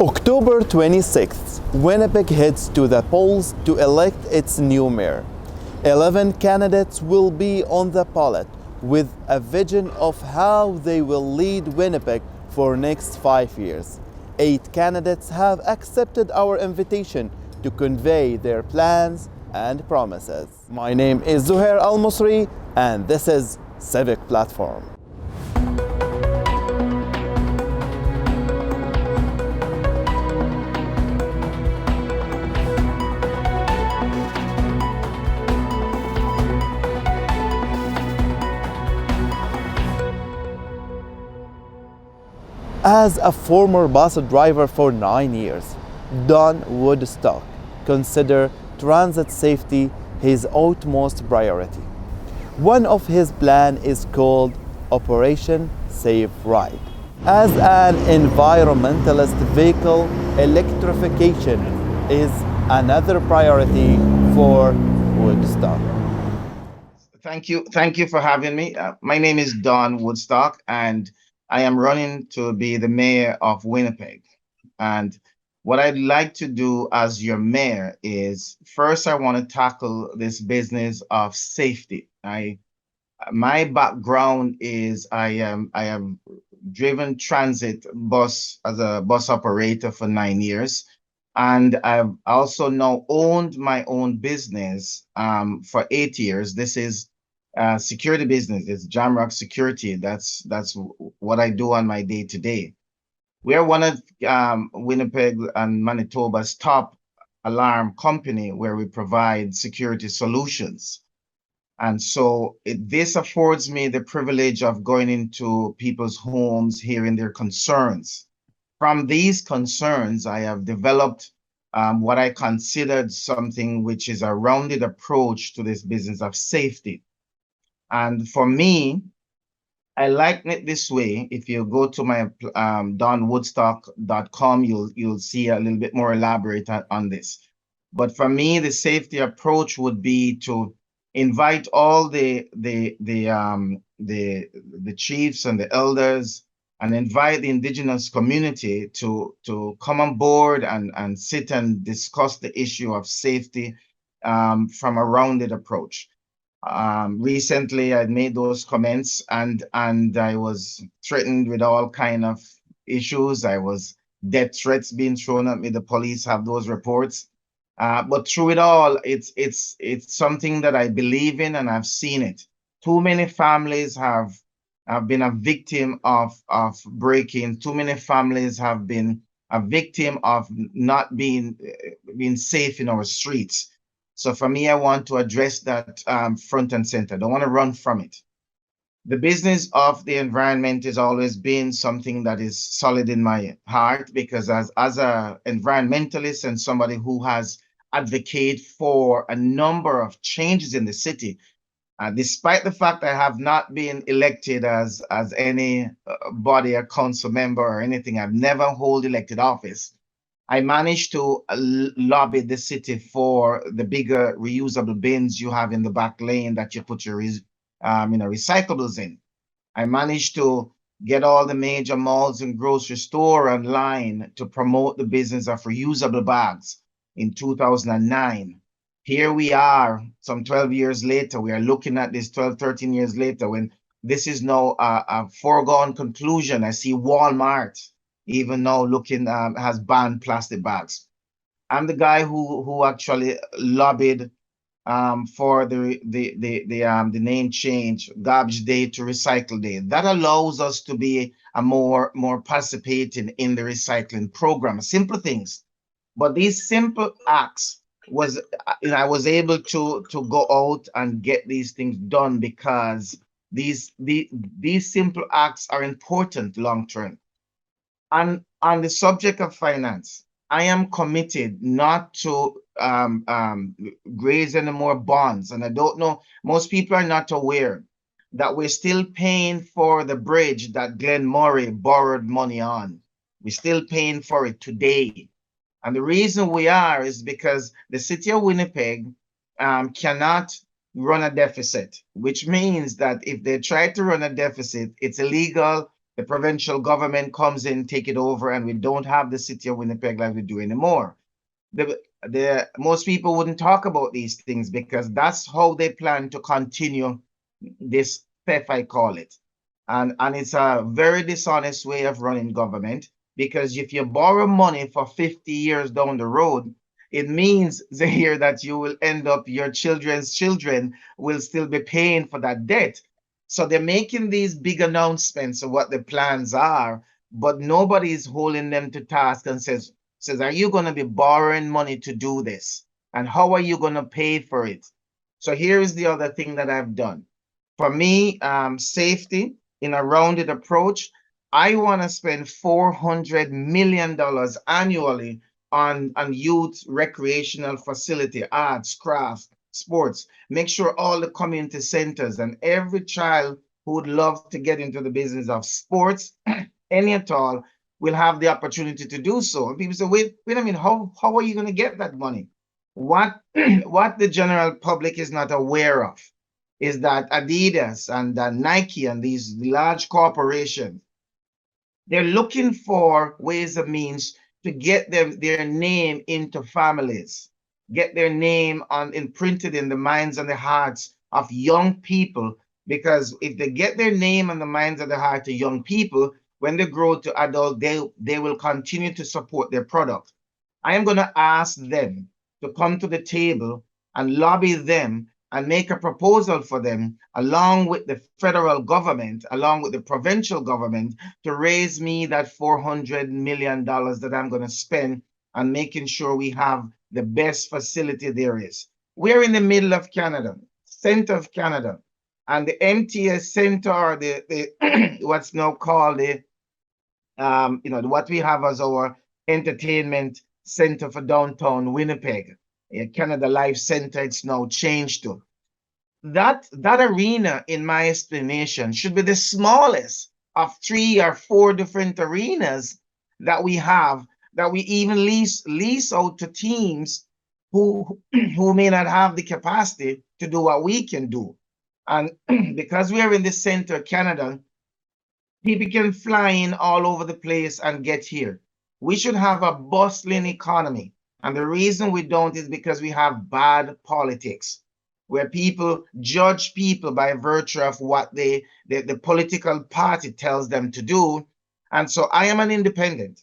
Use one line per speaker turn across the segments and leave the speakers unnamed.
October 26th, Winnipeg heads to the polls to elect its new mayor. 11 candidates will be on the ballot with a vision of how they will lead Winnipeg for next 5 years. 8 candidates have accepted our invitation to convey their plans and promises. My name is Zuher Almusre and this is Civic Platform. As a former bus driver for 9 years, Don Woodstock considers transit safety his utmost priority. One of his plans is called Operation Safe Ride. As an environmentalist, vehicle electrification is another priority for Woodstock.
Thank you for having me. My name is Don Woodstock, and I am running to be the mayor of Winnipeg. And what I'd like to do as your mayor is first, I want to tackle this business of safety. My background is I have driven transit bus as a bus operator for 9 years. And I've also now owned my own business for 8 years. This is security business. It's Jamrock Security. That's what I do on my day to day. We are one of Winnipeg and Manitoba's top alarm company where we provide security solutions. And so this affords me the privilege of going into people's homes, hearing their concerns. From these concerns, I have developed what I considered something which is a rounded approach to this business of safety. And for me, I liken it this way. If you go to my donwoodstock.com, you'll see a little bit more elaborate on this. But for me, the safety approach would be to invite all the chiefs and the elders and invite the indigenous community to come on board and sit and discuss the issue of safety from a rounded approach. Recently, I made those comments and I was threatened with all kind of issues. I was death threats being thrown at me. The police have those reports. But through it all, it's something that I believe in and I've seen it. Too many families have been a victim of breaking. Too many families have been a victim of not being safe in our streets. So for me, I want to address that front and center. I don't want to run from it. The business of the environment has always been something that is solid in my heart because as an environmentalist and somebody who has advocated for a number of changes in the city, despite the fact I have not been elected as any body or council member or anything, I've never held elected office. I managed to lobby the city for the bigger reusable bins you have in the back lane that you put your recyclables in. I managed to get all the major malls and grocery store online to promote the business of reusable bags in 2009. Here we are, some 12 years later, we are looking at this 12, 13 years later when this is now a foregone conclusion. I see Walmart even now looking has banned plastic bags. I'm the guy who actually lobbied for the name change, garbage day to recycle day. That allows us to be a more participating in the recycling program. Simple things, but these simple acts I was able to go out and get these things done because these simple acts are important long term. And on the subject of finance, I am committed not to raise any more bonds. And I don't know, most people are not aware that we're still paying for the bridge that Glen Murray borrowed money on. We're still paying for it today. And the reason we are is because the city of Winnipeg cannot run a deficit, which means that if they try to run a deficit, it's illegal The provincial government comes in, take it over, and we don't have the city of Winnipeg like we do anymore. The most people wouldn't talk about these things because that's how they plan to continue this theft, I call it. And it's a very dishonest way of running government, because if you borrow money for 50 years down the road, it means here that you will end up, your children's children will still be paying for that debt. So they're making these big announcements of what the plans are, but nobody is holding them to task and says, are you going to be borrowing money to do this? And how are you going to pay for it? So here is the other thing that I've done. For me, safety in a rounded approach, I want to spend $400 million annually on youth recreational facility, arts, crafts, sports. Make sure all the community centers and every child who would love to get into the business of sports, any at all, will have the opportunity to do so. And people say, wait a minute, how are you going to get that money? What the general public is not aware of is that Adidas and Nike and these large corporations, they're looking for ways and means to get their name into families, get their name imprinted in the minds and the hearts of young people. Because if they get their name in the minds and the heart of young people, when they grow to adult, they will continue to support their product. I am going to ask them to come to the table and lobby them and make a proposal for them, along with the federal government, along with the provincial government, to raise me that $400 million that I'm going to spend on making sure we have the best facility there is. We're in the middle of Canada, center of Canada, and the MTS Center, or the what's now called the what we have as our entertainment center for downtown Winnipeg, Canada Life Center, it's now changed to. That arena, in my estimation, should be the smallest of 3 or 4 different arenas that we have, that we even lease out to teams who may not have the capacity to do what we can do. And because we are in the center of Canada, people can fly in all over the place and get here. We should have a bustling economy. And the reason we don't is because we have bad politics, where people judge people by virtue of what the political party tells them to do. And so I am an independent.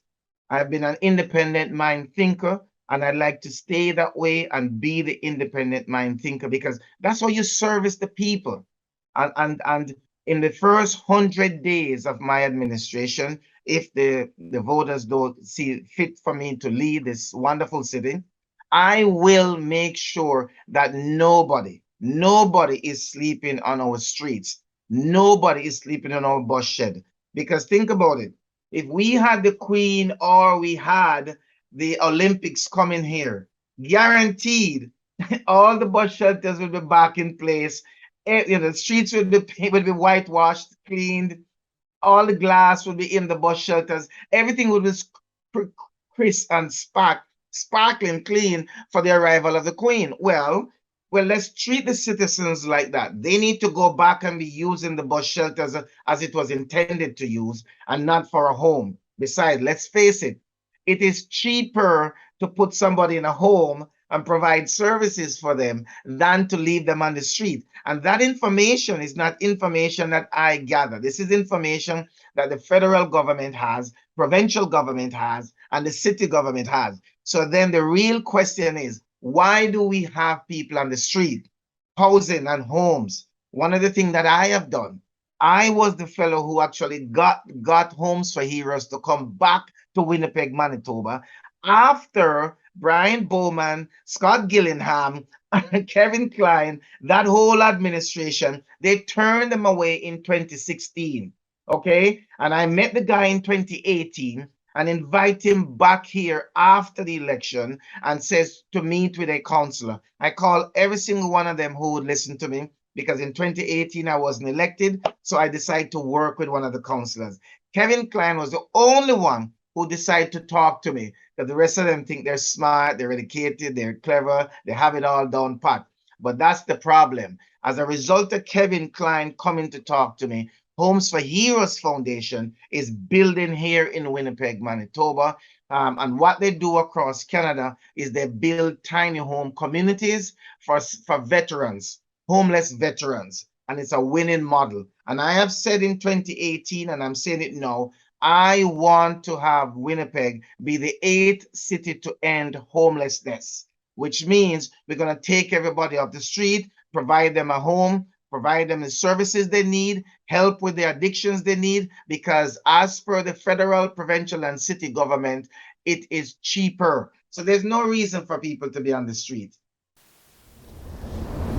I've been an independent mind thinker, and I'd like to stay that way and be the independent mind thinker, because that's how you service the people. And in the first 100 days of my administration, if the voters don't see fit for me to lead this wonderful city, I will make sure that nobody is sleeping on our streets. Nobody is sleeping on our bus shed. Because think about it. If we had the Queen or we had the Olympics coming here, guaranteed all the bus shelters will be back in place. The streets will be whitewashed, cleaned. All the glass will be in the bus shelters. Everything will be crisp and sparkling clean for the arrival of the Queen. Well, let's treat the citizens like that. They need to go back and be using the bus shelters as it was intended to use, and not for a home. Besides, let's face it, it is cheaper to put somebody in a home and provide services for them than to leave them on the street. And that information is not information that I gather. This is information that the federal government has, provincial government has, and the city government has. So then the real question is, why do we have people on the street? Housing and homes. One of the things that I have done, I was the fellow who actually got Homes for Heroes to come back to Winnipeg, Manitoba, after Brian Bowman, Scott Gillingham, Kevin Klein, that whole administration, they turned them away in 2016. Okay? And I met the guy in 2018 and invite him back here after the election and says to meet with a councillor. I call every single one of them who would listen to me, because in 2018 I wasn't elected, so I decided to work with one of the councillors. Kevin Klein was the only one who decided to talk to me, because the rest of them think they're smart, they're educated, they're clever, they have it all down pat. But that's the problem. As a result of Kevin Klein coming to talk to me, Homes for Heroes Foundation is building here in Winnipeg, Manitoba. And what they do across Canada is they build tiny home communities for veterans, homeless veterans. And it's a winning model. And I have said in 2018, and I'm saying it now, I want to have Winnipeg be the 8th city to end homelessness, which means we're going to take everybody off the street, provide them a home, provide them the services they need, help with the addictions they need, because as per the federal, provincial, and city government, it is cheaper. So there's no reason for people to be on the street.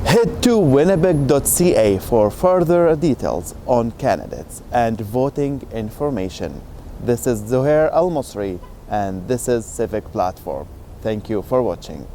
Head to winnipeg.ca for further details on candidates and voting information. This is Zuher Almusre, and this is Civic Platform. Thank you for watching.